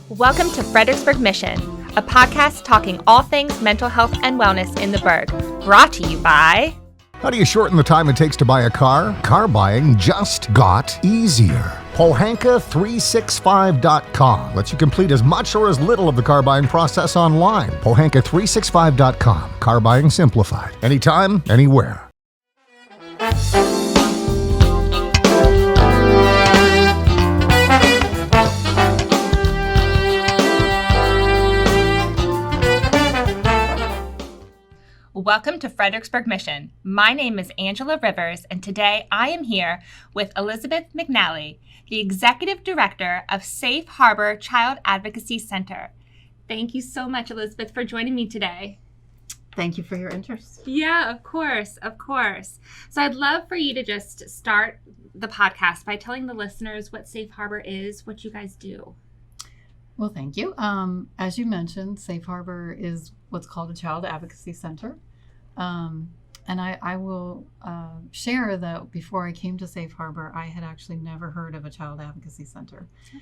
Welcome to Fredericksburg Mission, a podcast talking all things mental health and wellness in the Burgh, brought to you by... How do you shorten the time it takes to buy a car? Car buying just got easier. Pohanka365.com lets you complete as much or as little of the car buying process online. Pohanka365.com. Car buying simplified. Anytime, anywhere. Welcome to Fredericksburg Mission. My name is Angela Rivers, and today I am here with Elizabeth McNally, the Executive Director of Safe Harbor Child Advocacy Center. Thank you so much, Elizabeth, for joining me today. Thank you for your interest. Yeah, of course. So I'd love for you to just start the podcast by telling the listeners what Safe Harbor is, what you guys do. Well, thank you. As you mentioned, Safe Harbor is what's called a Child Advocacy Center. And I will share that before I came to Safe Harbor, I had actually never heard of a Child Advocacy Center. Okay.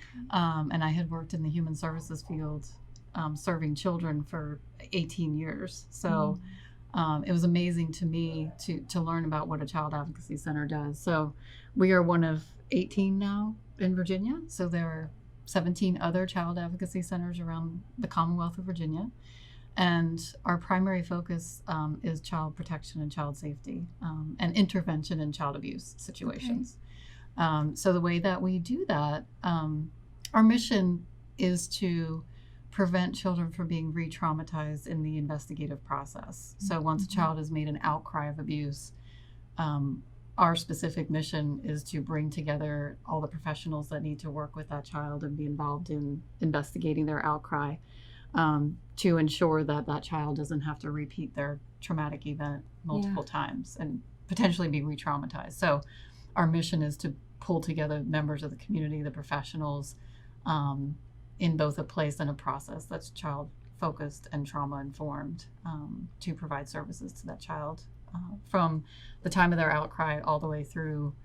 And I had worked in the human services field serving children for 18 years. So it was amazing to me to learn about what a Child Advocacy Center does. So we are one of 18 now in Virginia. So there are 17 other child advocacy centers around the Commonwealth of Virginia. And our primary focus is child protection and child safety and intervention in child abuse situations. Okay. So the way that we do that, our mission is to prevent children from being re-traumatized in the investigative process. So once a child has made an outcry of abuse, our specific mission is to bring together all the professionals that need to work with that child and be involved in investigating their outcry to ensure that that child doesn't have to repeat their traumatic event multiple times and potentially be re-traumatized. So our mission is to pull together members of the community, the professionals, in both a place and a process that's child-focused and trauma-informed to provide services to that child. From the time of their outcry all the way through,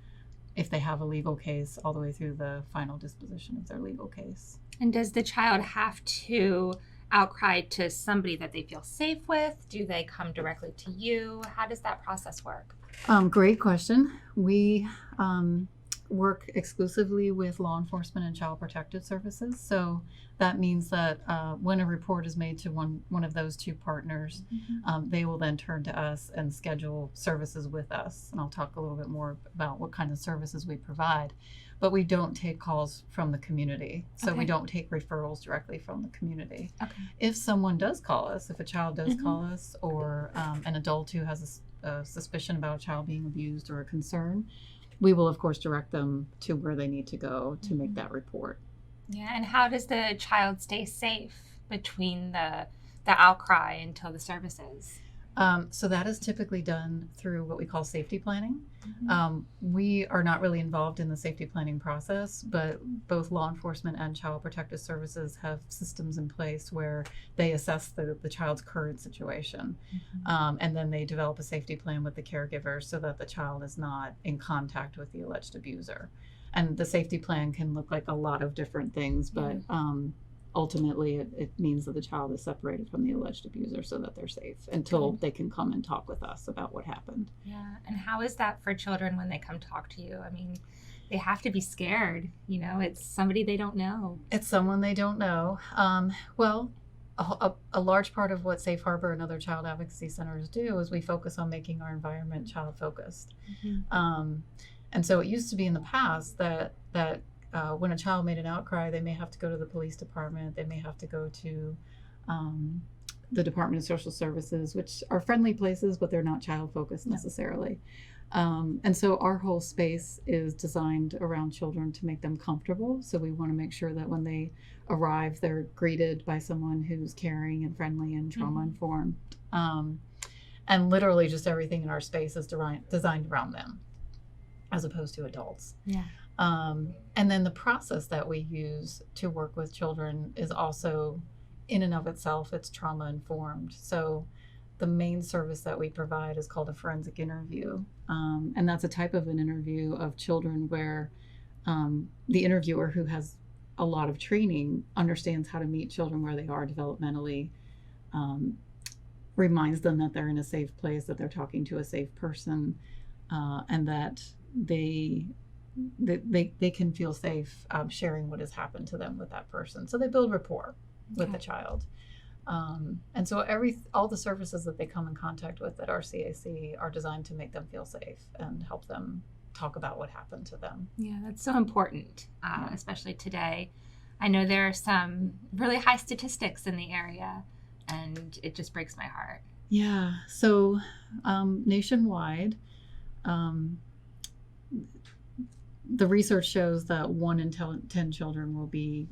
if they have a legal case, all the way through the final disposition of their legal case. And does the child have to outcry to somebody that they feel safe with? Do they come directly to you? How does that process work? Great question. We work exclusively with law enforcement and child protective services. So that means that when a report is made to one of those two partners, they will then turn to us and schedule services with us. And I'll talk a little bit more about what kind of services we provide. But we don't take calls from the community. So we don't take referrals directly from the community. Okay. If someone does call us, if a child does call us, or an adult who has a suspicion about a child being abused or a concern, we will, of course, direct them to where they need to go to make that report. Yeah, and how does the child stay safe between the outcry until the services? So that is typically done through what we call safety planning. We are not really involved in the safety planning process, but both law enforcement and child protective services have systems in place where they assess the child's current situation. And then they develop a safety plan with the caregiver so that the child is not in contact with the alleged abuser. And the safety plan can look like a lot of different things, but ultimately it means that the child is separated from the alleged abuser so that they're safe until they can come and talk with us about what happened. Yeah, and how is that for children when they come talk to you? I mean, they have to be scared, it's somebody they don't know. It's someone they don't know. Well, a large part of what Safe Harbor and other child advocacy centers do is we focus on making our environment child-focused. And so it used to be in the past that when a child made an outcry, they may have to go to the police department, they may have to go to the Department of Social Services, which are friendly places, but they're not child-focused necessarily. And so our whole space is designed around children to make them comfortable. So we want to make sure that when they arrive, they're greeted by someone who's caring and friendly and trauma-informed. And literally just everything in our space is designed around them, as opposed to adults. Yeah. And then the process that we use to work with children is also, in and of itself, it's trauma informed. So the main service that we provide is called a forensic interview. And that's a type of an interview of children where the interviewer, who has a lot of training, understands how to meet children where they are developmentally, reminds them that they're in a safe place, that they're talking to a safe person, and that they can feel safe sharing what has happened to them with that person. So they build rapport with the child. And so all the services that they come in contact with at our CAC are designed to make them feel safe and help them talk about what happened to them. Yeah, that's so important, especially today. I know there are some really high statistics in the area, and it just breaks my heart. Yeah. So nationwide, the research shows that 1 in 10 children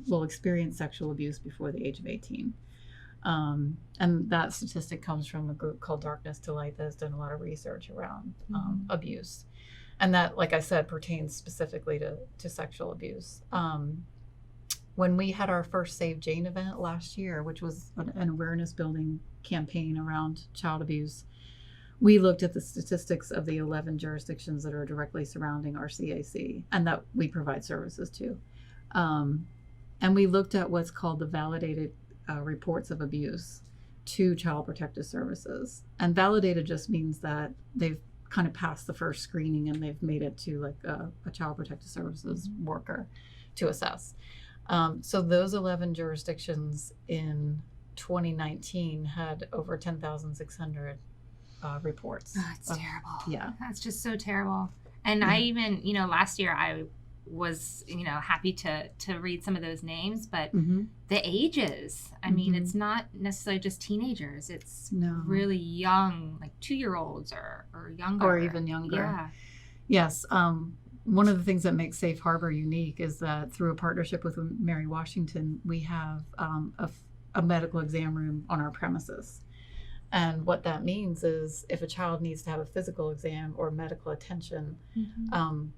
will experience sexual abuse before the age of 18. And that statistic comes from a group called Darkness to Light that has done a lot of research around abuse. And that, like I said, pertains specifically to sexual abuse. When we had our first Save Jane event last year, which was an awareness building campaign around child abuse, we looked at the statistics of the 11 jurisdictions that are directly surrounding our CAC and that we provide services to. And we looked at what's called the validated reports of abuse to Child Protective Services. And validated just means that they've kind of passed the first screening and they've made it to like a Child Protective Services worker to assess. So those 11 jurisdictions in 2019 had over 10,600 reports. Oh, it's terrible. Yeah. That's just so terrible. And I even, last year I was, happy to read some of those names, but the ages, I mean, it's not necessarily just teenagers. It's really young, like 2-year-olds or younger. Or even younger. Yeah. Yes. One of the things that makes Safe Harbor unique is that through a partnership with Mary Washington, we have a medical exam room on our premises. And what that means is if a child needs to have a physical exam or medical attention,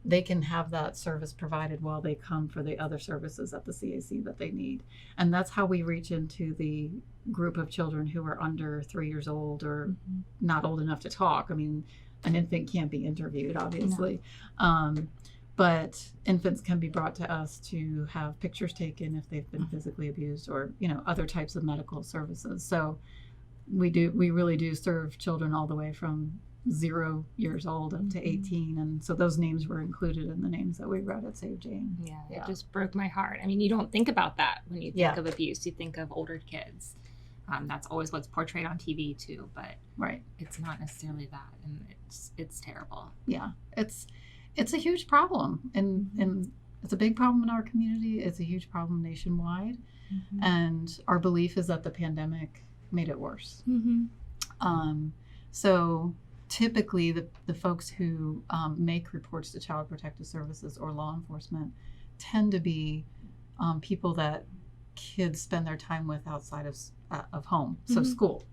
they can have that service provided while they come for the other services at the CAC that they need. And that's how we reach into the group of children who are under 3 years old or not old enough to talk. I mean, an infant can't be interviewed, obviously. No. But infants can be brought to us to have pictures taken if they've been physically abused or, other types of medical services. So we really do serve children all the way from 0 years old up to 18. And so those names were included in the names that we read at Save Jane. Yeah, it just broke my heart. I mean, you don't think about that when you think of abuse. You think of older kids. That's always what's portrayed on TV too, but it's not necessarily that. And it's terrible. Yeah, it's a huge problem. And it's a big problem in our community. It's a huge problem nationwide. And our belief is that the pandemic made it worse. So typically the folks who make reports to Child Protective Services or law enforcement tend to be people that kids spend their time with outside of home, so school.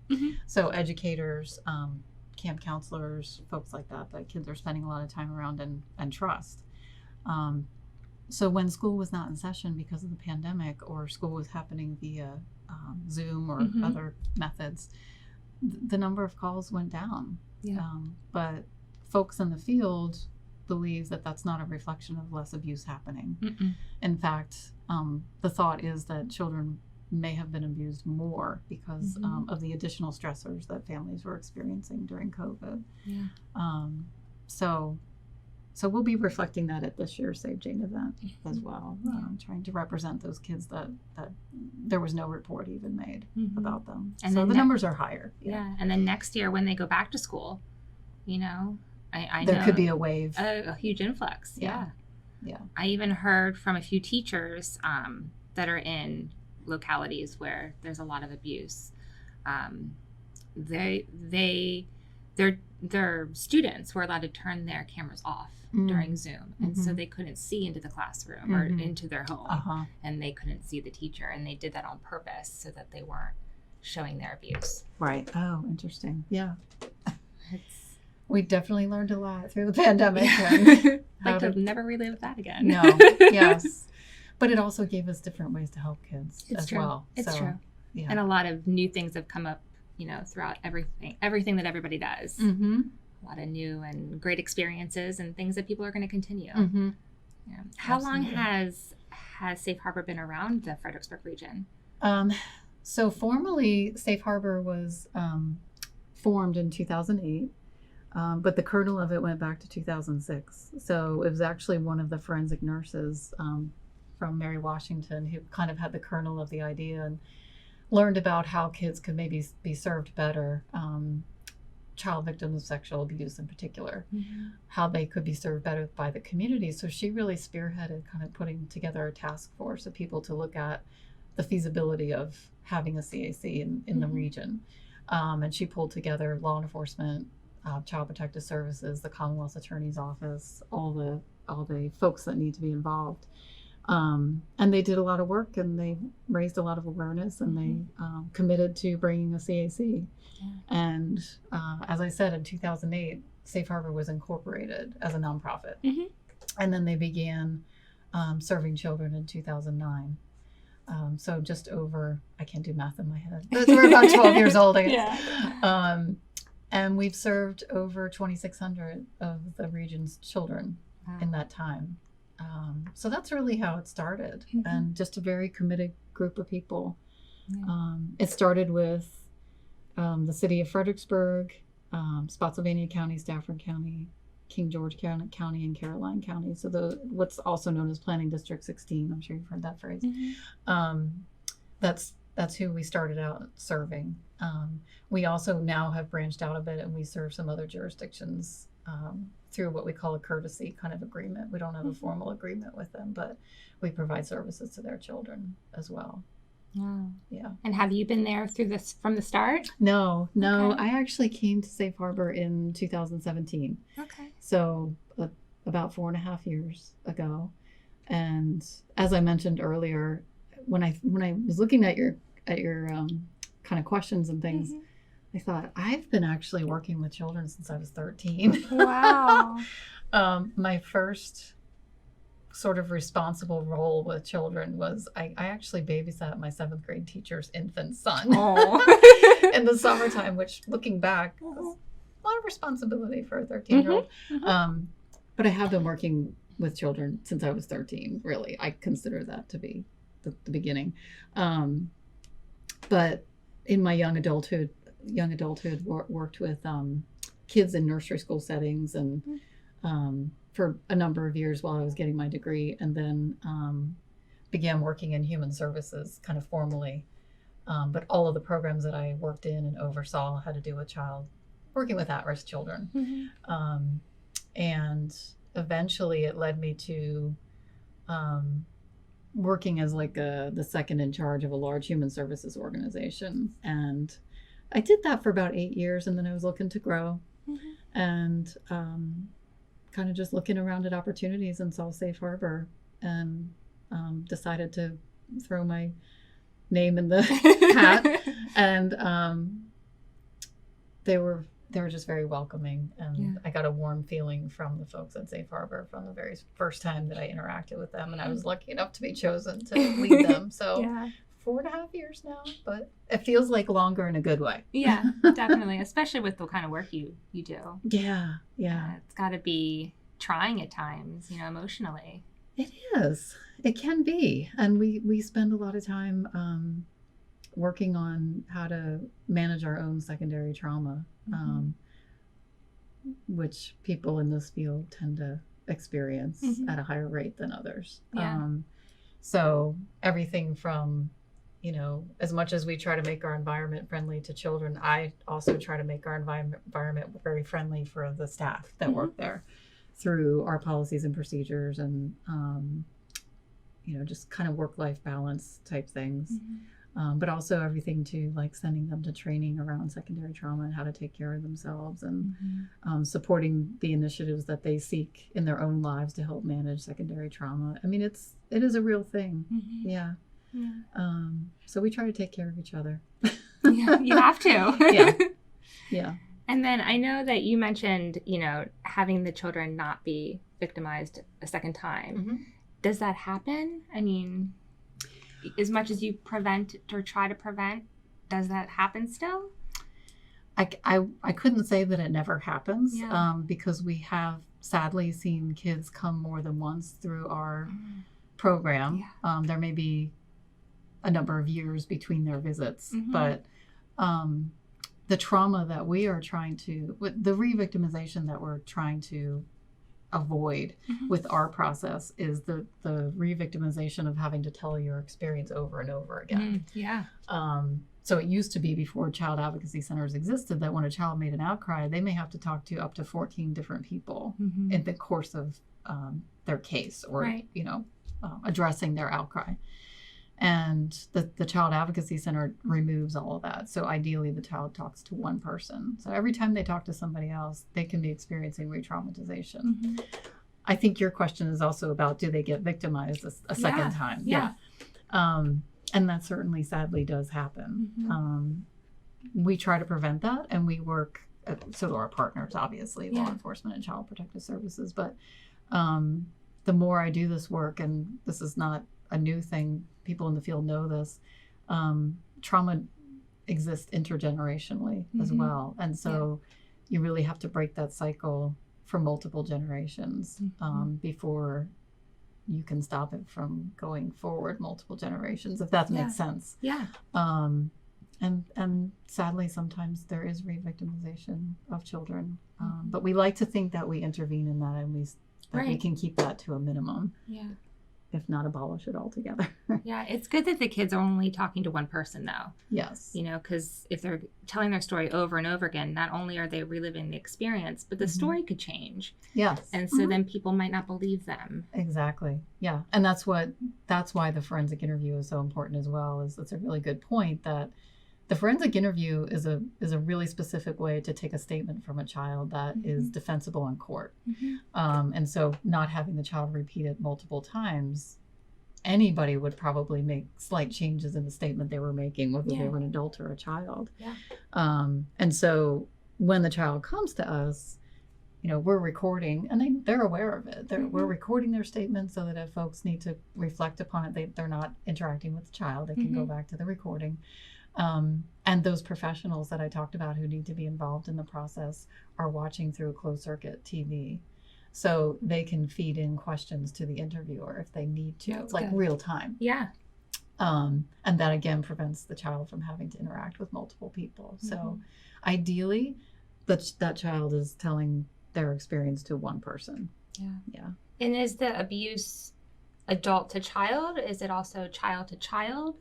So educators, camp counselors, folks like that kids are spending a lot of time around and trust. So when school was not in session because of the pandemic or school was happening via Zoom or other methods, the number of calls went down. But folks in the field believe that that's not a reflection of less abuse happening. In fact, the thought is that children may have been abused more because of the additional stressors that families were experiencing during COVID. So we'll be reflecting that at this year's Save Jane event as well, trying to represent those kids that there was no report even made about them. And so the numbers are higher. And then next year when they go back to school, I there know could be a wave. A huge influx. Yeah. I even heard from a few teachers that are in localities where there's a lot of abuse. Their students were allowed to turn their cameras off during Zoom, and so they couldn't see into the classroom or into their home, and they couldn't see the teacher, and they did that on purpose so that they weren't showing their abuse. Right. Oh, interesting. Yeah. We definitely learned a lot through the pandemic. I'd like to never relive that again. No. Yes. But it also gave us different ways to help kids as well. It's true. Yeah. And a lot of new things have come up, throughout everything that everybody does. A lot of new and great experiences and things that people are going to continue. How long has has Safe Harbor been around the Fredericksburg region? So formally, Safe Harbor was formed in 2008, but the kernel of it went back to 2006. So it was actually one of the forensic nurses from Mary Washington who kind of had the kernel of the idea and learned about how kids could maybe be served better, child victims of sexual abuse in particular, how they could be served better by the community. So she really spearheaded kind of putting together a task force of people to look at the feasibility of having a CAC in the region. And she pulled together law enforcement, Child Protective Services, the Commonwealth Attorney's Office, all the folks that need to be involved. And they did a lot of work, and they raised a lot of awareness, and they committed to bringing a CAC. Yeah. And as I said, in 2008, Safe Harbor was incorporated as a nonprofit. And then they began serving children in 2009. So just over, I can't do math in my head, but we're about 12 years old, I guess. Yeah. And we've served over 2,600 of the region's children in that time. So that's really how it started, and just a very committed group of people. It started with the city of Fredericksburg, Spotsylvania County, Stafford County, King George County, and Caroline County. So what's also known as Planning District 16. I'm sure you've heard that phrase. That's who we started out serving. We also now have branched out a bit, and we serve some other jurisdictions through what we call a courtesy kind of agreement. We don't have a formal agreement with them, but we provide services to their children as well. Wow. Yeah. And have you been there through this from the start? No. Okay. I actually came to Safe Harbor in 2017. Okay. So about 4.5 years ago. And as I mentioned earlier, when I was looking at your kind of questions and things, I thought, I've been actually working with children since I was 13. Wow. My first sort of responsible role with children was I actually babysat my 7th grade teacher's infant son in the summertime, which looking back was a lot of responsibility for a 13-year-old. But I have been working with children since I was 13, really. I consider that to be the beginning. But in my young adulthood worked with kids in nursery school settings, and for a number of years while I was getting my degree, and then began working in human services kind of formally. But all of the programs that I worked in and oversaw had to do with working with at-risk children. And eventually it led me to working as like the second in charge of a large human services organization. And I did that for about 8 years, and then I was looking to grow and kind of just looking around at opportunities, and saw Safe Harbor, and decided to throw my name in the hat. And they were just very welcoming, and I got a warm feeling from the folks at Safe Harbor from the very first time that I interacted with them, and I was lucky enough to be chosen to lead them. So 4.5 years now, but it feels like longer in a good way. Yeah, definitely, especially with the kind of work you do. Yeah. It's got to be trying at times, emotionally. It is. It can be, and we spend a lot of time working on how to manage our own secondary trauma, which people in this field tend to experience at a higher rate than others. So everything from, as much as we try to make our environment friendly to children, I also try to make our environment very friendly for the staff that work there through our policies and procedures, and, just kind of work-life balance type things. But also everything to like sending them to training around secondary trauma and how to take care of themselves, and supporting the initiatives that they seek in their own lives to help manage secondary trauma. I mean, it is a real thing. Yeah. So we try to take care of each other. Yeah, you have to. Yeah. And then I know that you mentioned, having the children not be victimized a second time. Does that happen? I mean, as much as you prevent or try to prevent, does that happen still? I couldn't say that it never happens, because we have sadly seen kids come more than once through our program. There may be a number of years between their visits, but the trauma that we are trying to, the re-victimization that we're trying to avoid with our process is the re-victimization of having to tell your experience over and over again. So it used to be, before child advocacy centers existed, that when a child made an outcry, they may have to talk to up to 14 different people in the course of their case, or addressing their outcry. And the child advocacy center removes all of that. So ideally the child talks to one person. So every time they talk to somebody else, they can be experiencing re-traumatization. I think your question is also about, do they get victimized a second time? And that certainly sadly does happen. We try to prevent that, and we work, so do our partners, obviously, law enforcement and child protective services. But the more I do this work, and this is not a new thing, people in the field know this, trauma exists intergenerationally as well. And so you really have to break that cycle for multiple generations before you can stop it from going forward multiple generations, if that makes sense. And sadly, sometimes there is re-victimization of children. But we like to think that we intervene in that, and we can keep that to a minimum. If not abolish it altogether. It's good that the kids are only talking to one person, though. Yes. Because if they're telling their story over and over again, not only are they reliving the experience, but the story could change. Yes. And so then people might not believe them. Exactly. Yeah. And that's why the forensic interview is so important as well. It's a really good point that the forensic interview is a really specific way to take a statement from a child that is defensible in court. And so not having the child repeat it multiple times, anybody would probably make slight changes in the statement they were making, whether they were an adult or a child. And so when the child comes to us, we're recording, and they're aware of it. We're recording their statement so that if folks need to reflect upon it, they're not interacting with the child. They can go back to the recording. And those professionals that I talked about who need to be involved in the process are watching through a closed circuit TV. So they can feed in questions to the interviewer if they need to, real time. And that again prevents the child from having to interact with multiple people. So ideally, that child is telling their experience to one person. And is the abuse adult to child? Is it also child to child?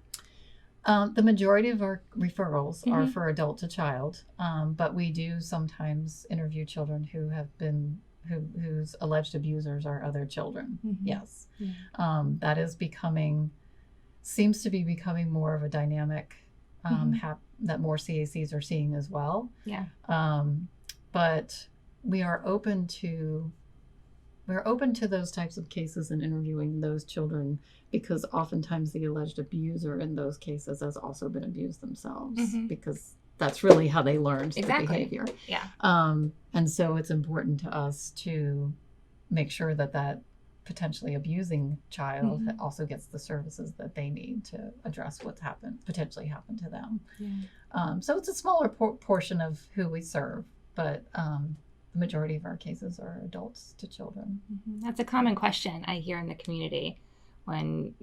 The majority of our referrals are for adult to child, but we do sometimes interview children who have been whose alleged abusers are other children. Yes, that is seems to be becoming more of a dynamic that more CACs are seeing as well. But we are open to those types of cases and interviewing those children, because oftentimes the alleged abuser in those cases has also been abused themselves, because that's really how they learned the behavior. And so it's important to us to make sure that potentially abusing child also gets the services that they need to address what's potentially happened to them. So it's a smaller portion of who we serve, but the majority of our cases are adults to children. That's a common question I hear in the community when,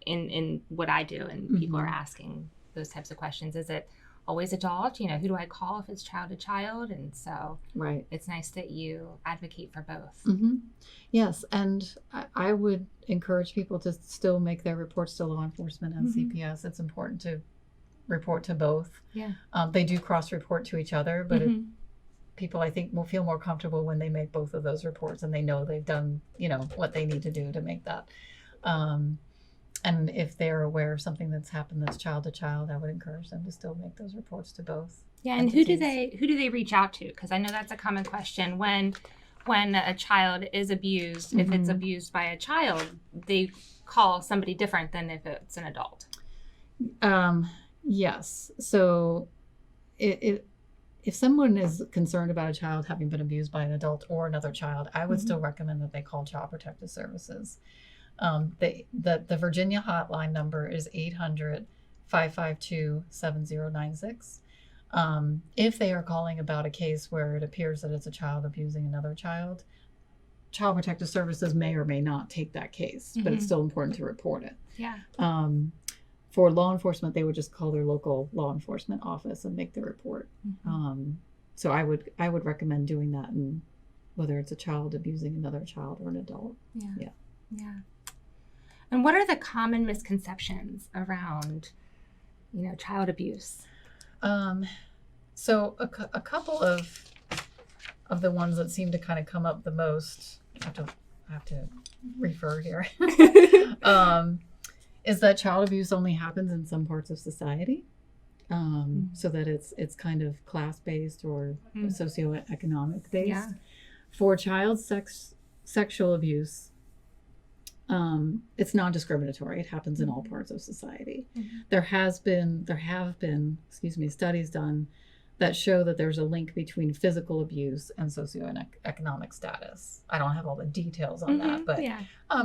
in what I do, and people are asking those types of questions. Is it always adult? Who do I call if it's child to child? And so it's nice that you advocate for both. Yes, and I would encourage people to still make their reports to law enforcement and CPS. It's important to report to both. They do cross-report to each other, but people, I think, will feel more comfortable when they make both of those reports and they know they've done, what they need to do to make that. And if they're aware of something that's happened that's child to child, I would encourage them to still make those reports to both. And entities. who do they reach out to? Because I know that's a common question when a child is abused. If it's abused by a child, they call somebody different than if it's an adult. Yes. So if someone is concerned about a child having been abused by an adult or another child, I would still recommend that they call Child Protective Services. The Virginia hotline number is 800-552-7096. If they are calling about a case where it appears that it's a child abusing another child, Child Protective Services may or may not take that case, but it's still important to report it. Yeah. For law enforcement, they would just call their local law enforcement office and make the report. So I would recommend doing that, and whether it's a child abusing another child or an adult. Yeah. And what are the common misconceptions around, child abuse? So a couple of the ones that seem to kind of come up the most, I have to refer here, is that child abuse only happens in some parts of society. So that it's kind of class-based or socioeconomic based. Yeah. For child sexual abuse, it's non-discriminatory. It happens in all parts of society. There have been studies done that show that there's a link between physical abuse and socioeconomic status. I don't have all the details on that, but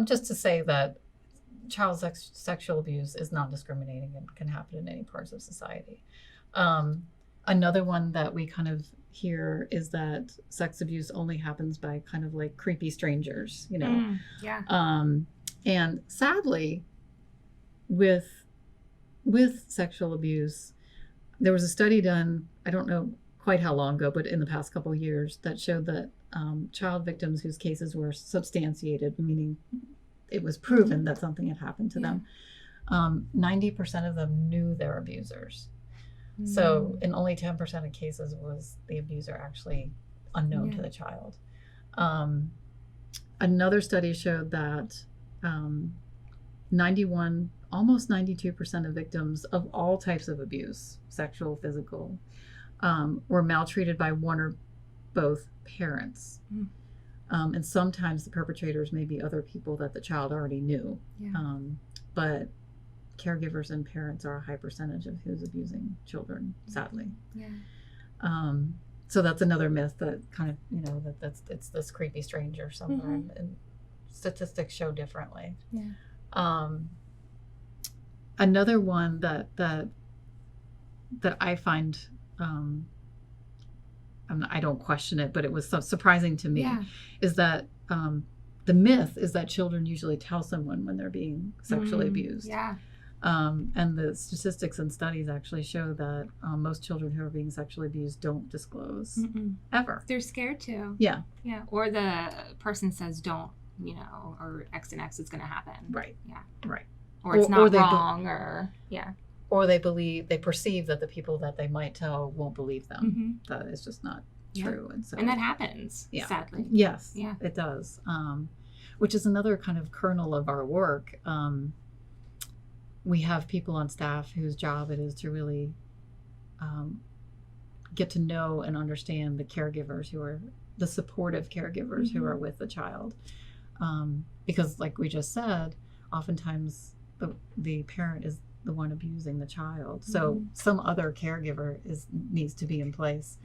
just to say that child sexual abuse is non-discriminating and can happen in any parts of society. Another one that we kind of hear is that sex abuse only happens by kind of like creepy strangers, and sadly, with sexual abuse, there was a study done, I don't know quite how long ago, but in the past couple of years, that showed that child victims whose cases were substantiated, meaning it was proven that something had happened to them, 90% of them knew their abusers. So in only 10% of cases was the abuser actually unknown to the child. Another study showed that almost 92% of victims of all types of abuse, sexual, physical, were maltreated by one or both parents. And sometimes the perpetrators may be other people that the child already knew. But caregivers and parents are a high percentage of who's abusing children, sadly. So that's another myth that kind of, it's this creepy stranger somewhere, and statistics show differently. Another one that I find, I don't question it, but it was so surprising to me, is that the myth is that children usually tell someone when they're being sexually abused. And the statistics and studies actually show that most children who are being sexually abused don't disclose ever. They're scared to. Yeah. Or the person says don't, or X and X is going to happen. Right. Or it's not wrong, or they perceive that the people that they might tell won't believe them. That is just not true. And that happens, sadly. Yes, it does. Which is another kind of kernel of our work. We have people on staff whose job it is to really get to know and understand the caregivers who are the supportive caregivers who are with the child. Because like we just said, oftentimes the parent is the one abusing the child. So some other caregiver needs to be in place.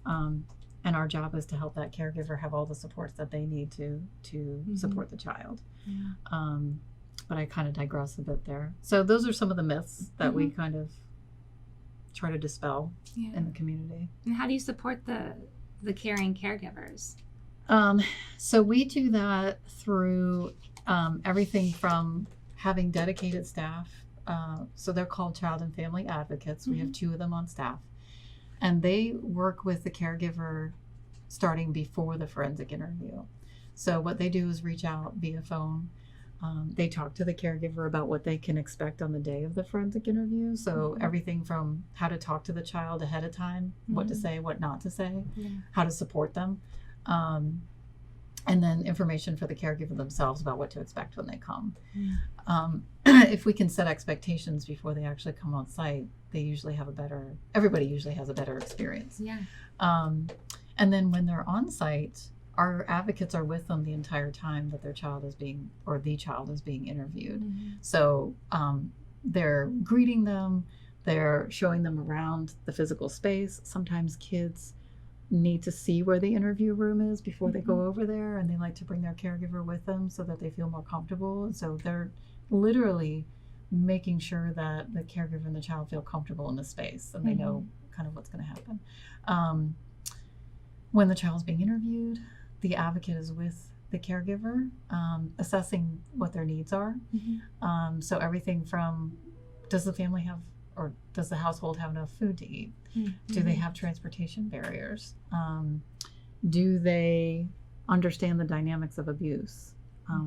And our job is to help that caregiver have all the supports that they need to support the child. But I kind of digress a bit there. So those are some of the myths that we kind of try to dispel in the community. And how do you support the caring caregivers? So we do that through everything from having dedicated staff. So they're called Child and Family Advocates. We have 2 of them on staff. And they work with the caregiver starting before the forensic interview. So what they do is reach out via phone. They talk to the caregiver about what they can expect on the day of the forensic interview. So everything from how to talk to the child ahead of time, what to say, what not to say, how to support them. And then information for the caregiver themselves about what to expect when they come. If we can set expectations before they actually come on site, everybody usually has a better experience. And then when they're on site, our advocates are with them the entire time that the child is being interviewed. So they're greeting them, they're showing them around the physical space. Sometimes kids need to see where the interview room is before they go over there, and they like to bring their caregiver with them so that they feel more comfortable. And so they're literally making sure that the caregiver and the child feel comfortable in the space, and they know kind of what's going to happen. When the child's being interviewed, the advocate is with the caregiver, assessing what their needs are. So everything from, does the family have, or does the household have enough food to eat? Do they have transportation barriers? Do they understand the dynamics of abuse?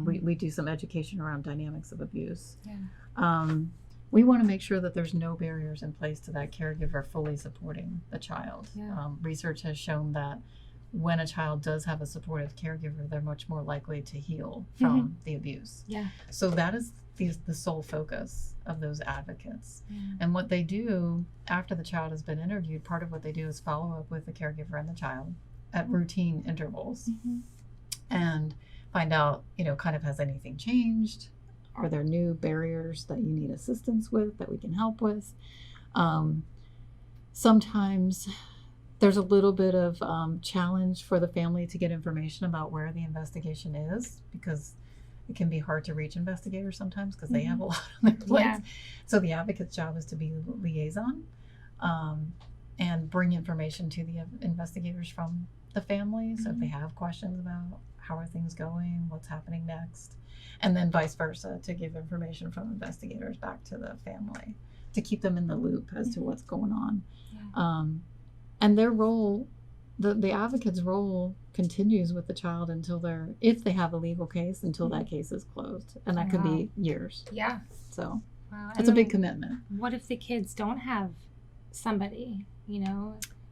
We do some education around dynamics of abuse. We want to make sure that there's no barriers in place to that caregiver fully supporting the child. Research has shown that when a child does have a supportive caregiver, they're much more likely to heal from the abuse. So that is the sole focus of those advocates. And what they do after the child has been interviewed, part of what they do is follow up with the caregiver and the child at routine intervals and find out, kind of, has anything changed? Are there new barriers that you need assistance with that we can help with? Sometimes there's a little bit of challenge for the family to get information about where the investigation is, because it can be hard to reach investigators sometimes because they have a lot on their plates. So the advocate's job is to be liaison and bring information to the investigators from the family. So if they have questions about how are things going, what's happening next, and then vice versa, to give information from investigators back to the family to keep them in the loop as to what's going on. And their role, the advocate's role, continues with the child until if they have a legal case, until that case is closed, and that could be years. So it's a big commitment. What if the kids don't have somebody?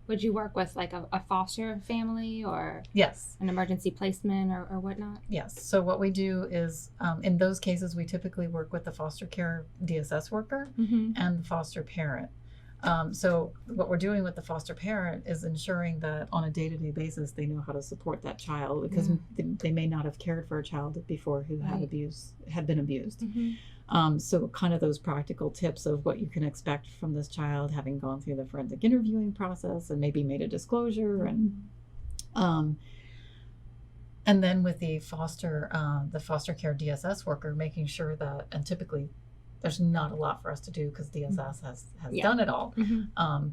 Would you work with like a foster family or an emergency placement or whatnot? Yes. So what we do is, in those cases, we typically work with the foster care DSS worker and the foster parent. So what we're doing with the foster parent is ensuring that on a day-to-day basis, they know how to support that child, because they may not have cared for a child before who had been abused. So kind of those practical tips of what you can expect from this child, having gone through the forensic interviewing process and maybe made a disclosure, and then with the foster care DSS worker, making sure that, and typically there's not a lot for us to do because DSS has done it all,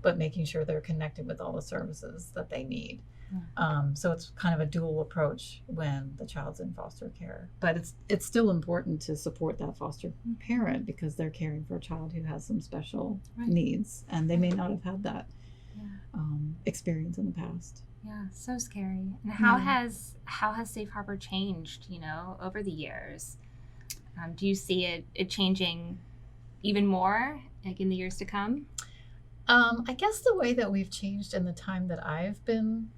but making sure they're connected with all the services that they need. So it's kind of a dual approach when the child's in foster care, but it's still important to support that foster parent, because they're caring for a child who has some special needs, and they may not have had that experience in the past. So scary. And how has Safe Harbor changed, over the years? Do you see it changing even more, like in the years to come? I guess the way that we've changed in the time that I've been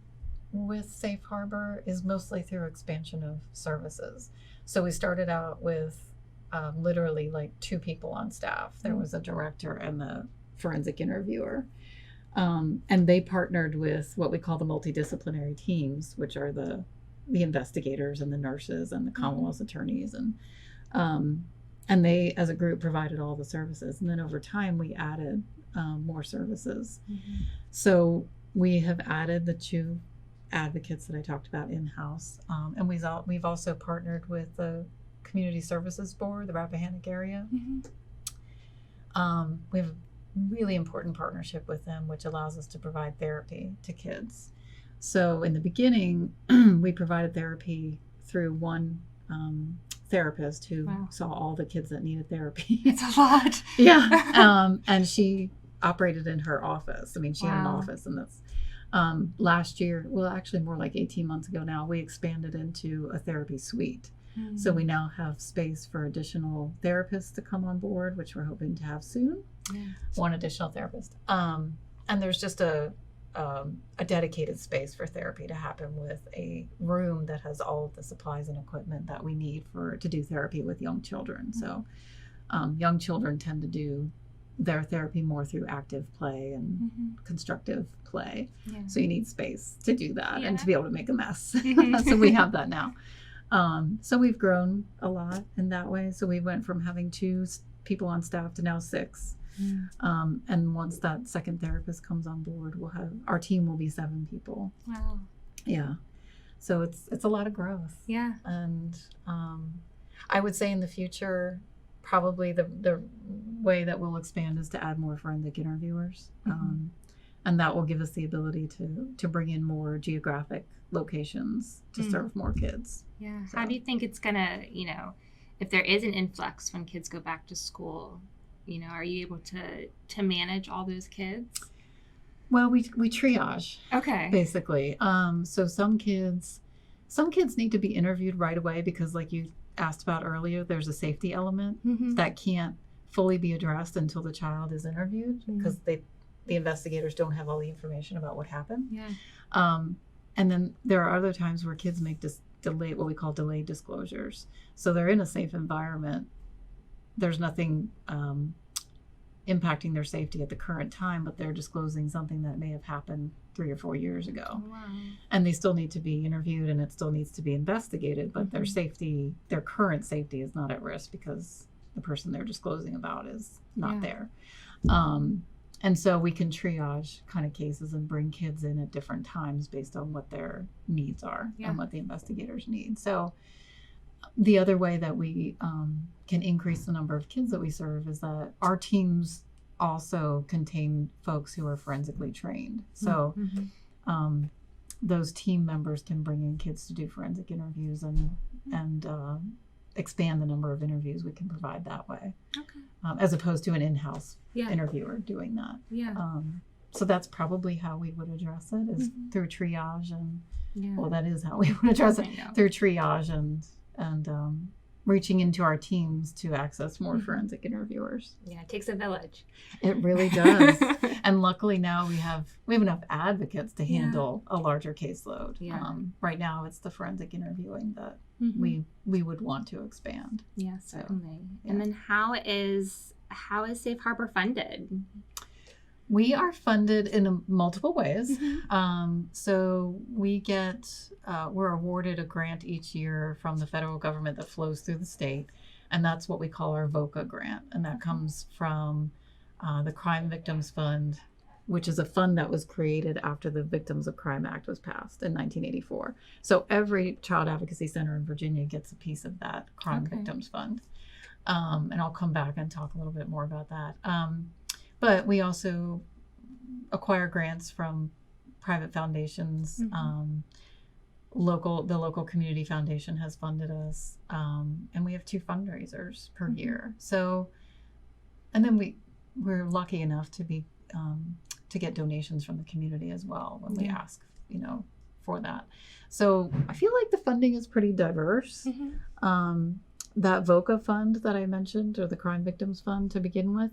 with Safe Harbor is mostly through expansion of services. So we started out with literally like 2 people on staff. There was a director and the forensic interviewer. And they partnered with what we call the multidisciplinary teams, which are the investigators and the nurses and the Commonwealth's attorneys, and they, as a group, provided all the services. And then over time, we added more services. So we have added the 2 advocates that I talked about in-house, and we've also partnered with the Community Services Board, the Rappahannock area. We have a really important partnership with them, which allows us to provide therapy to kids. So in the beginning, we provided therapy through one therapist who saw all the kids that needed therapy. It's a lot. And she operated in her office. I mean, she had an office, and that's last year, well, actually more like 18 months ago now, we expanded into a therapy suite. So we now have space for additional therapists to come on board, which we're hoping to have soon. One additional therapist. And there's just a dedicated space for therapy to happen, with a room that has all of the supplies and equipment that we need to do therapy with young children. So young children tend to do their therapy more through active play and constructive play. So you need space to do that and to be able to make a mess. So we have that now. So we've grown a lot in that way. So we went from having 2 people on staff to now 6. And once that second therapist comes on board, our team will be 7 people. So it's a lot of growth. And I would say in the future, probably the way that we'll expand is to add more forensic interviewers. And that will give us the ability to bring in more geographic locations to serve more kids. Yeah. So. How do you think it's going to, if there is an influx when kids go back to school, are you able to manage all those kids? Well, we triage. Okay. Basically. So some kids need to be interviewed right away because, like you asked about earlier, there's a safety element that can't fully be addressed until the child is interviewed because the investigators don't have all the information about what happened. Yeah. And then there are other times where kids make what we call delayed disclosures. So they're in a safe environment. There's nothing impacting their safety at the current time, but they're disclosing something that may have happened 3 or 4 years ago. Oh, wow. And they still need to be interviewed and it still needs to be investigated, but their safety, their current safety is not at risk because the person they're disclosing about is not there. And so we can triage kind of cases and bring kids in at different times based on what their needs are and what the investigators need. So the other way that we can increase the number of kids that we serve is that our teams also contain folks who are forensically trained. So those team members can bring in kids to do forensic interviews and expand the number of interviews we can provide that way. Okay. As opposed to an in-house interviewer doing that. Yeah. So that's probably how we would address it is through triage well, that is how we would address it through triage and reaching into our teams to access more forensic interviewers. Yeah, it takes a village. It really does. And luckily now we have enough advocates to handle a larger caseload. Yeah. Right now it's the forensic interviewing that we would want to expand. Yeah, certainly. Yeah. And then how is Safe Harbor funded? We are funded in multiple ways. So we we're awarded a grant each year from the federal government that flows through the state. And that's what we call our VOCA grant. And that comes from the Crime Victims Fund, which is a fund that was created after the Victims of Crime Act was passed in 1984. So every child advocacy center in Virginia gets a piece of that Crime Victims Fund. And I'll come back and talk a little bit more about that. But we also acquire grants from private foundations. The local community foundation has funded us. And we have 2 fundraisers per year. So, and then we're lucky enough to be, to get donations from the community as well when we ask, for that. So I feel like the funding is pretty diverse. That VOCA fund that I mentioned, or the Crime Victims Fund to begin with,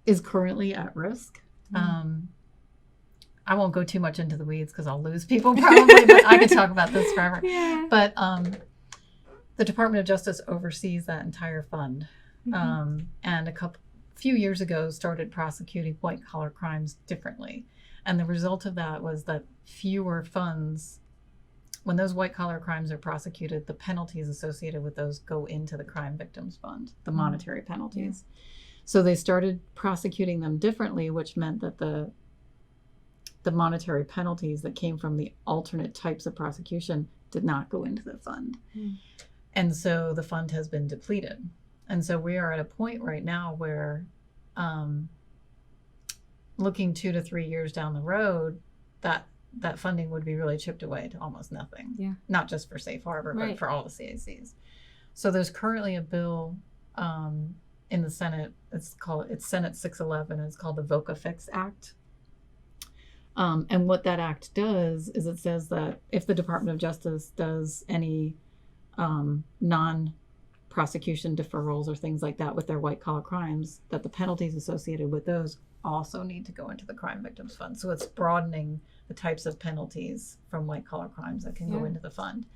is currently at risk. I won't go too much into the weeds because I'll lose people probably, but I could talk about this forever. But the Department of Justice oversees that entire fund. And a few years ago started prosecuting white collar crimes differently. And the result of that was that fewer funds, when those white collar crimes are prosecuted, the penalties associated with those go into the Crime Victims Fund, the monetary penalties. So they started prosecuting them differently, which meant that the monetary penalties that came from the alternate types of prosecution did not go into the fund. And so the fund has been depleted. And so we are at a point right now where looking 2 to 3 years down the road, that funding would be really chipped away to almost nothing. Not just for Safe Harbor, but for all the CACs. So there's currently a bill in the Senate. It's Senate 611. It's called the VOCA Fix Act. And what that act does is it says that if the Department of Justice does any non-prosecution deferrals or things like that with their white collar crimes, that the penalties associated with those also need to go into the Crime Victims Fund. So it's broadening the types of penalties from white collar crimes that can go into the fund.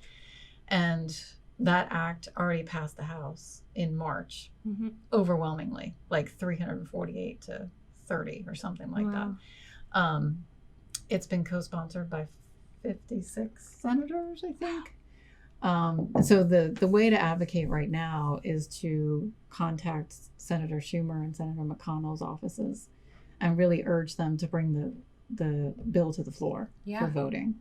And that act already passed the House in March, overwhelmingly, like 348 to 30 or something like that. It's been co-sponsored by 56 senators, I think. So the way to advocate right now is to contact Senator Schumer and Senator McConnell's offices and really urge them to bring the bill to the floor for voting.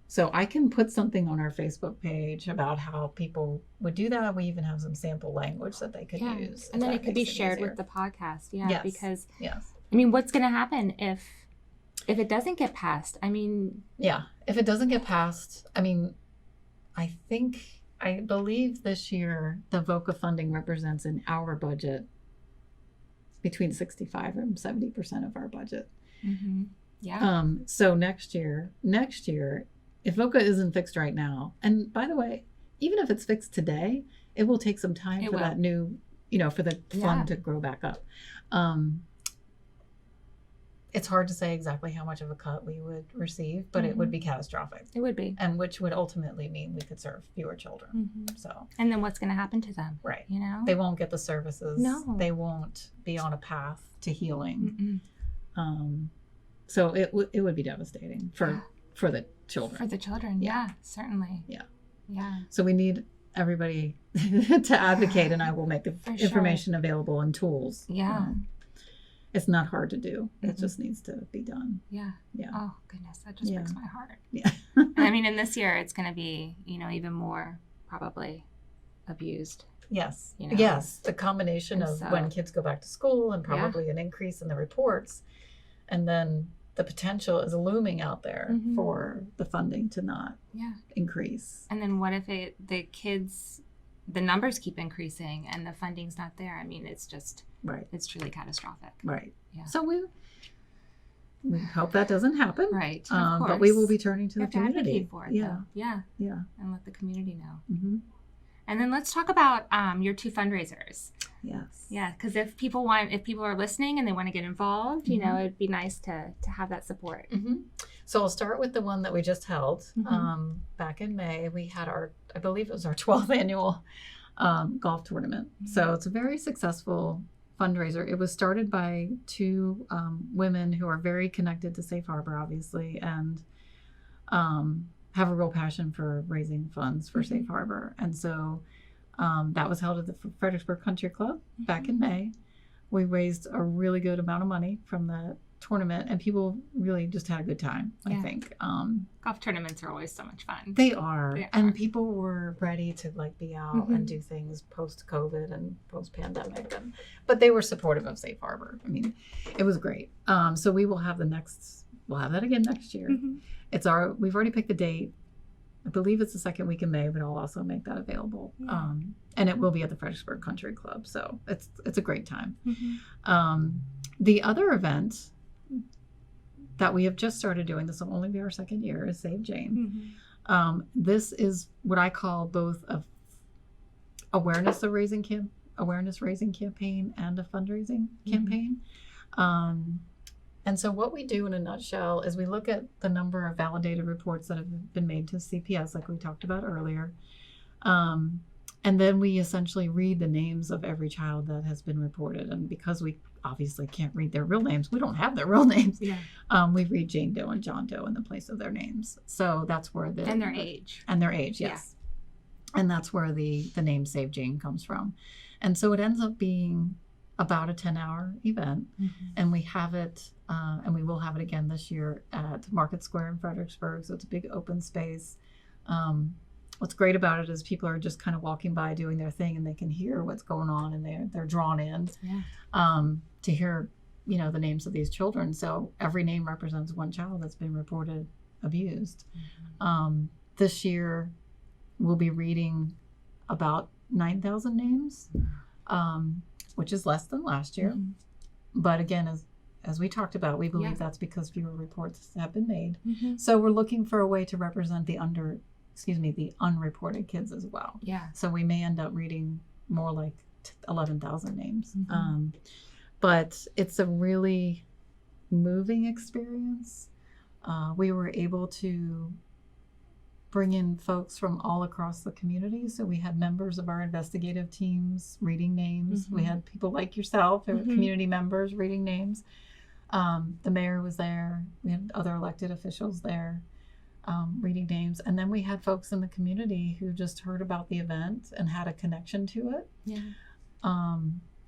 So I can put something on our Facebook page about how people would do that. We even have some sample language that they could use. And then it could be shared with the podcast. Because I mean, what's going to happen if it doesn't get passed? I mean, Yeah, if it doesn't get passed, I mean, I believe this year the VOCA funding represents in our budget between 65 and 70% of our budget. yeah. So next year, if VOCA isn't fixed right now, and by the way, even if it's fixed today, it will take some time for that new, for the fund to grow back up. It's hard to say exactly how much of a cut we would receive, but it would be catastrophic. It would be. And which would ultimately mean we could serve fewer children. So. And then what's going to happen to them? Right. They won't get the services. No. They won't be on a path to healing. So it would be devastating for the children. For the children, yeah, certainly. Yeah. So we need everybody to advocate, and I will make the information available and tools. Yeah. It's not hard to do. It just needs to be done. Yeah. Oh, goodness. That just breaks my heart. Yeah. I mean, in this year, it's going to be, even more probably abused. Yes. Yes. The combination of when kids go back to school and probably an increase in the reports. And then the potential is looming out there for the funding to not increase. And then what if the numbers keep increasing and the funding's not there? I mean, it's just... Right. It's truly catastrophic. Right. Yeah. So we hope that doesn't happen. Right. Of course. But we will be turning to you the community. To advocate for it, though. Yeah. And let the community know. And then let's talk about your 2 fundraisers. Yes. Yeah, because if people are listening and they want to get involved, it'd be nice to have that support. So I'll start with the one that we just held back in May. We had I believe it was our 12th annual golf tournament. So it's a very successful fundraiser. It was started by 2 women who are very connected to Safe Harbor, obviously, and have a real passion for raising funds for Safe Harbor. And so that was held at the Fredericksburg Country Club back in May. We raised a really good amount of money from the tournament, and people really just had a good time, I think. Golf tournaments are always so much fun. They are. And people were ready to be out and do things post-COVID and post-pandemic. But they were supportive of Safe Harbor. I mean, it was great. So we'll have that again next year. We've already picked the date. I believe it's the second week in May, but I'll also make that available. And it will be at the Fredericksburg Country Club. So it's a great time. The other event that we have just started doing, this will only be our second year, is Save Jane. This is what I call both a awareness raising campaign and a fundraising campaign. And so what we do in a nutshell is we look at the number of validated reports that have been made to CPS, like we talked about earlier. And then we essentially read the names of every child that has been reported. And because we obviously can't read their real names, we don't have their real names. We read Jane Doe and John Doe in the place of their names. So that's where and their age. And their age, yes. And that's where the name Save Jane comes from. And so it ends up being about a 10-hour event. And we have it, and we will have it again this year at Market Square in Fredericksburg. So it's a big open space. What's great about it is people are just kind of walking by doing their thing, and they can hear what's going on, and they're drawn in to hear, the names of these children. So every name represents one child that's been reported abused. This year, we'll be reading about 9,000 names, which is less than last year. But again, as we talked about, we believe that's because fewer reports have been made. So we're looking for a way to represent the unreported kids as well. So we may end up reading more like 11,000 names. But it's a really moving experience. We were able to bring in folks from all across the community. So we had members of our investigative teams reading names. We had people like yourself, community members reading names. The mayor was there. We had other elected officials there. Reading names. And then we had folks in the community who just heard about the event and had a connection to it.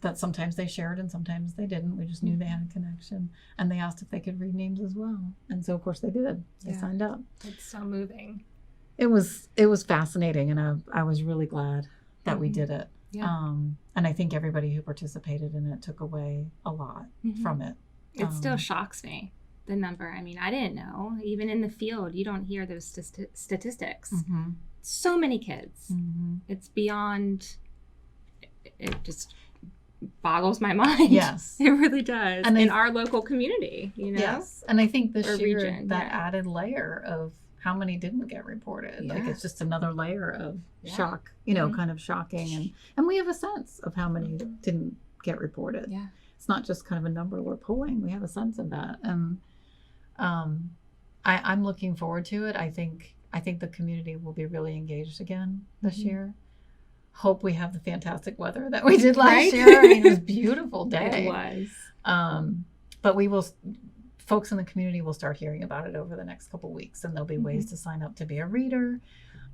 That sometimes they shared and sometimes they didn't. We just knew they had a connection. And they asked if they could read names as well. And so, of course, they did. They signed up. It's so moving. It was fascinating. And I was really glad that we did it. And I think everybody who participated in it took away a lot from it. It still shocks me, the number. I mean, I didn't know. Even in the field, you don't hear those statistics. Mm-hmm. So many kids. Mm-hmm. It's beyond, it just boggles my mind. Yes. It really does. And in our local community, you know? Yes. And I think this Or year, region, that yeah. added layer of how many didn't get reported. Like, Yeah. it's just another layer of Yeah. shock, you know, Mhm. kind of shocking. And we have a sense of how many didn't get reported. Yeah. It's not just kind of a number we're pulling. We have a sense of that. And I'm looking forward to it. I think the community will be really engaged again this Mhm. year. Hope we have the fantastic weather that we did last Right? year. I mean, it was a beautiful day. It was. But folks in the community will start hearing about it over the next couple of weeks, and there'll be ways to sign up to be a reader.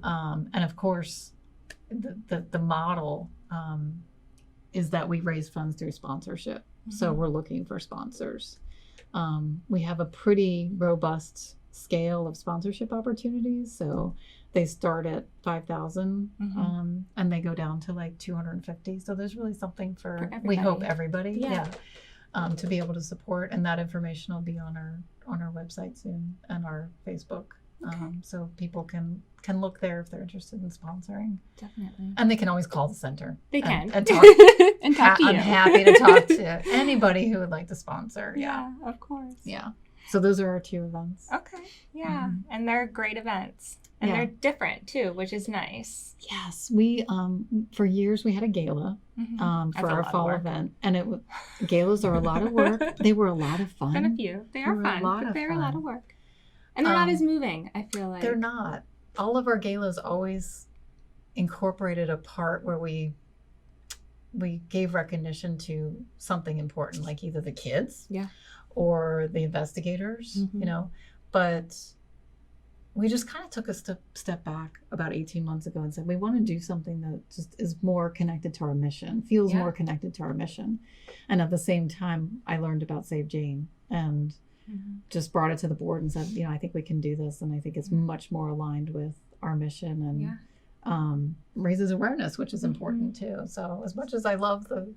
And of course, the model is that we raise funds through sponsorship. So we're looking for sponsors. We have a pretty robust scale of sponsorship opportunities. So they start at 5,000 and they go down to like 250. So there's really something for we hope everybody. Yeah. To be able to support, and that information will be on our website soon and our Facebook. Okay. So people can look there if they're interested in sponsoring. Definitely. And they can always call the center. They can. And talk, And talk to you. I'm happy to talk to anybody who would like to sponsor. Yeah. Yeah, of course. Yeah. So those are our 2 events. Okay. Yeah. And they're great events. And Yeah. they're different too, which is nice. Yes, we for years we had a gala That's for a our lot of fall work. event, and galas are a lot of work. They were a lot of fun. Been a few. They are were a fun, lot but of they're a lot fun. of work. And they're not as moving, I feel like. They're not. All of our galas always incorporated a part where we gave recognition to something important, like either the kids, or the investigators, you know. But we just kind of took a step back about 18 months ago and said we want to do something that just is more connected to our mission, feels more connected to our mission. And at the same time, I learned about Save Jane and just brought it to the board and said, you know, I think we can do this, and I think it's much more aligned with our mission and raises awareness, which is important too. So as much as I love the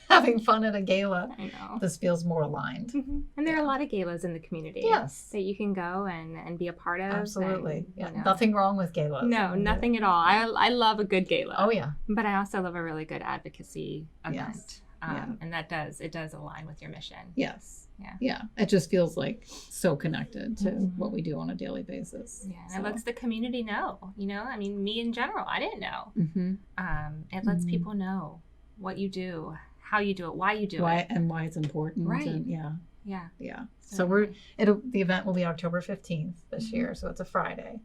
having fun at a gala, I know. this feels more aligned. And there are a lot of galas in the community. Yes. That you can go and be a part of. Absolutely. And, you know. Nothing wrong with galas. No, nothing at all. I love a good gala. Oh yeah. But I also love a really good advocacy event. Yes. And it does align with your mission. Yes. Yeah. Yeah. It just feels like so connected to what we do on a daily basis. Yeah. And it lets the community know, you know, I mean, me in general, I didn't know. It lets people know what you do, how you do it, why you do it. And why it's important. Right. And yeah. So the event will be October 15th this year. So it's a Friday.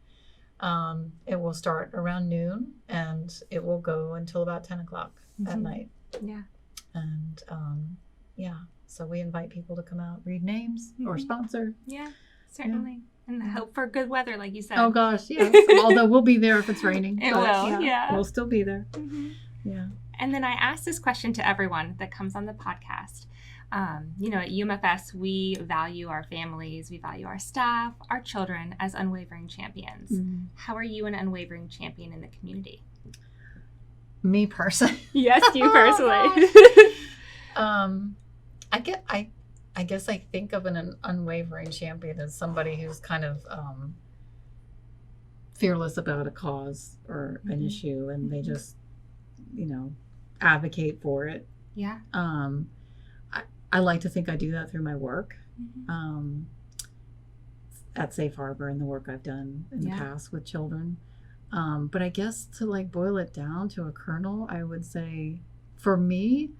It will start around noon and it will go until about 10 o'clock at night. Yeah. And so we invite people to come out, read names or sponsor. Yeah, certainly. And hope for good weather, like you said. Oh gosh, yes. Although we'll be there if it's raining. It will, yeah. We'll still be there. Yeah. And then I ask this question to everyone that comes on the podcast. You know, at UMFS, we value our families, we value our staff, our children as unwavering champions. How are you an unwavering champion in the community? Me personally. Yes, you personally. I guess I think of an unwavering champion as somebody who's kind of fearless about a cause or an issue, and they just, you know, advocate for it. Yeah. I like to think I do that through my work at Safe Harbor and the work I've done in the past with children. But I guess to like boil it down to a kernel, I would say for me,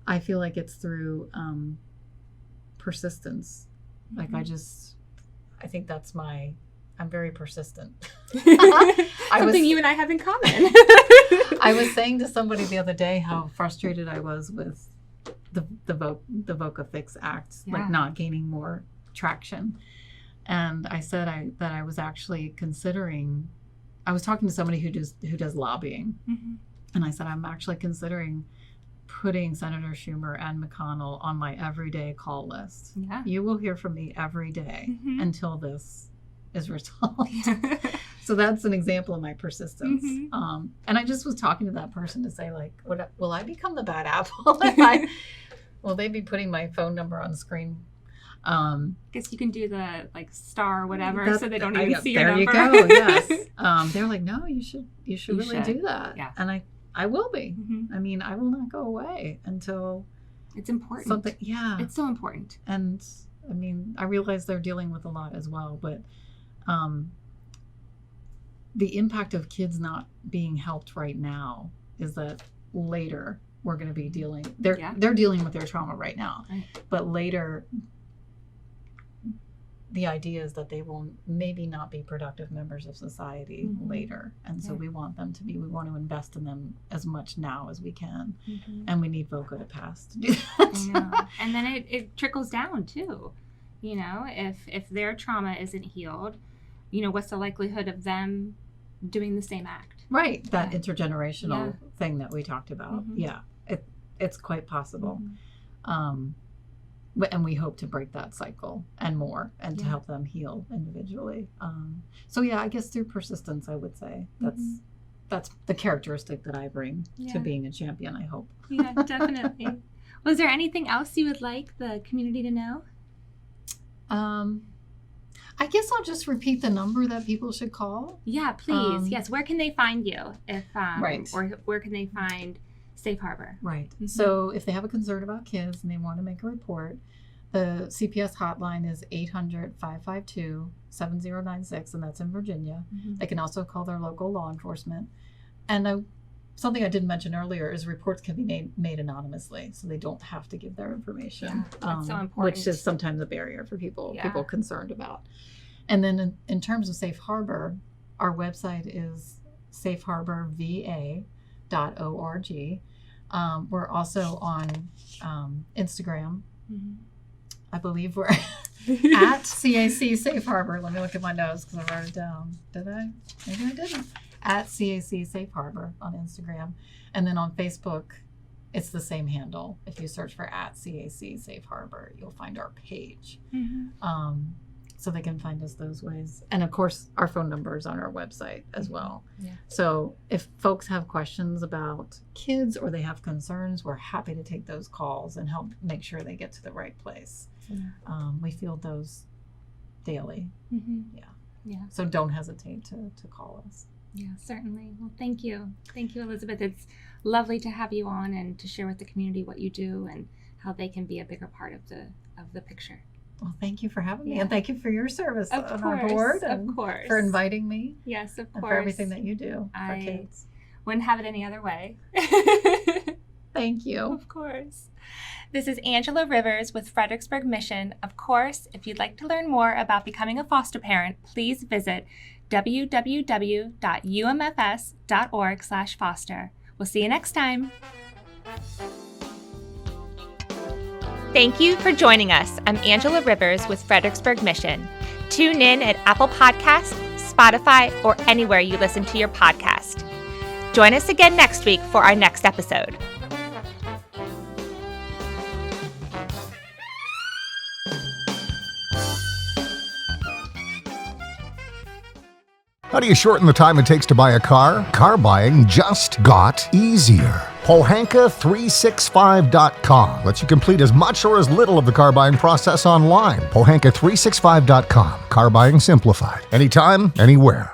I feel like it's through persistence. Like I think that's I'm very persistent. Something you and I have in common. I was saying to somebody the other day how frustrated I was with the VOCA Fix Act, like not gaining more traction. And I said that I was actually considering, I was talking to somebody who does lobbying. And I said, I'm actually considering putting Senator Schumer and McConnell on my everyday call list. Yeah. You will hear from me every day until this is resolved. So that's an example of my persistence. And I just was talking to that person to say, like, will I become the bad apple? Will they be putting my phone number on the screen Guess you can do the like star or whatever, so they don't even see your your number. number. There you go. They're like, no, you should really do that. Yeah. And I will be. Mm-hmm. I mean, I will not go away until it's important. something. Yeah, it's so important. And I mean, I realize they're dealing with a lot as well, but the impact of kids not being helped right now is that later we're going to be dealing. They're dealing with their trauma right now, right. But later, the idea is that they will maybe not be productive members of society later, and so we want them to be. We want to invest in them as much now as we can, and we need VOCA to pass to do that. And then it trickles down too. You know, if their trauma isn't healed, you know, what's the likelihood of them doing the same act? Right, that intergenerational thing that we talked about. Yeah, it's quite possible. And we hope to break that cycle and more, and to help them heal individually. So yeah, I guess through persistence, I would say that's the characteristic that I bring to being a champion, I hope. Yeah, definitely. Was there anything else you would like the community to know? I guess I'll just repeat the number that people should call. Yeah, please. Yes. Where can they find you? If right. Or where can they find Safe Harbor? Right. So if they have a concern about kids and they want to make a report, the CPS hotline is 800-552-7096, and that's in Virginia. They can also call their local law enforcement. And something I didn't mention earlier is reports can be made anonymously, so they don't have to give their information. Yeah, that's so important. Which is sometimes a barrier for people concerned about. And then in terms of Safe Harbor, our website is safeharborva.org. We're also on Instagram. I believe we're at CAC Safe Harbor. Let me look at my notes because I wrote it down. Did I? Maybe I didn't. At CAC Safe Harbor on Instagram. And then on Facebook, it's the same handle. If you search for at CAC Safe Harbor, you'll find our page. So they can find us those ways. And of course, our phone number is on our website as well. Yeah. So if folks have questions about kids or they have concerns, we're happy to take those calls and help make sure they get to the right place. We field those daily. Yeah. So don't hesitate to call us. Yeah, certainly. Well, thank you. Thank you, Elizabeth. It's lovely to have you on and to share with the community what you do and how they can be a bigger part of the picture. Well, thank you for having me, and thank you for your service on our board, and for inviting me. Yes, of course. And for everything that you do for kids. Wouldn't have it any other way. Thank you. Of course. This is Angela Rivers with Fredericksburg Mission. Of course, if you'd like to learn more about becoming a foster parent, please visit www.umfs.org/foster. We'll see you next time. Thank you for joining us. I'm Angela Rivers with Fredericksburg Mission. Tune in at Apple Podcasts, Spotify, or anywhere you listen to your podcast. Join us again next week for our next episode. How do you shorten the time it takes to buy a car? Car buying just got easier. Pohanka365.com lets you complete as much or as little of the car buying process online. Pohanka365.com. Car buying simplified. Anytime, anywhere.